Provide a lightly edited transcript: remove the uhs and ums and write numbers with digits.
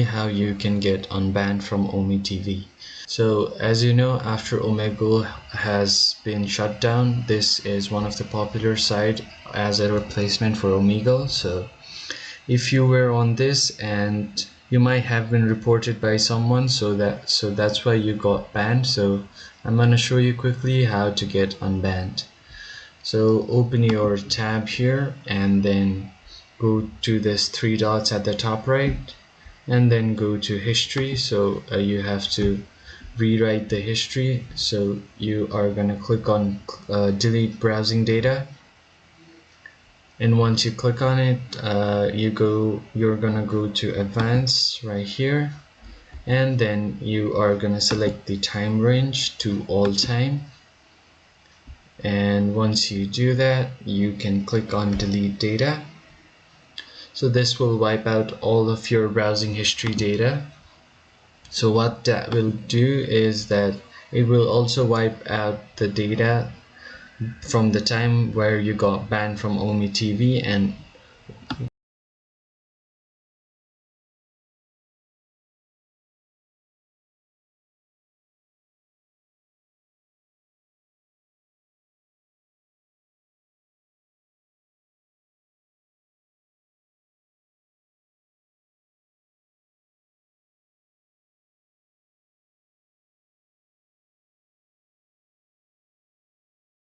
How you can get unbanned from Ome TV. So as you know, after Omegle has been shut down, this is one of the popular site as a replacement for Omegle. So if you were on this and you might have been reported by someone, so that's why you got banned. So I'm gonna show you quickly how to get unbanned. So open your tab here and then go to this three dots at the top right and then go to history. So you have to rewrite the history. So you are going to click on delete browsing data, and once you click on it, you're gonna go to advanced right here, and then you are gonna select the time range to all time. And once you do that, you can click on delete data. So this will wipe out all of your browsing history data. So what that will do is that it will also wipe out the data from the time where you got banned from Ome TV, and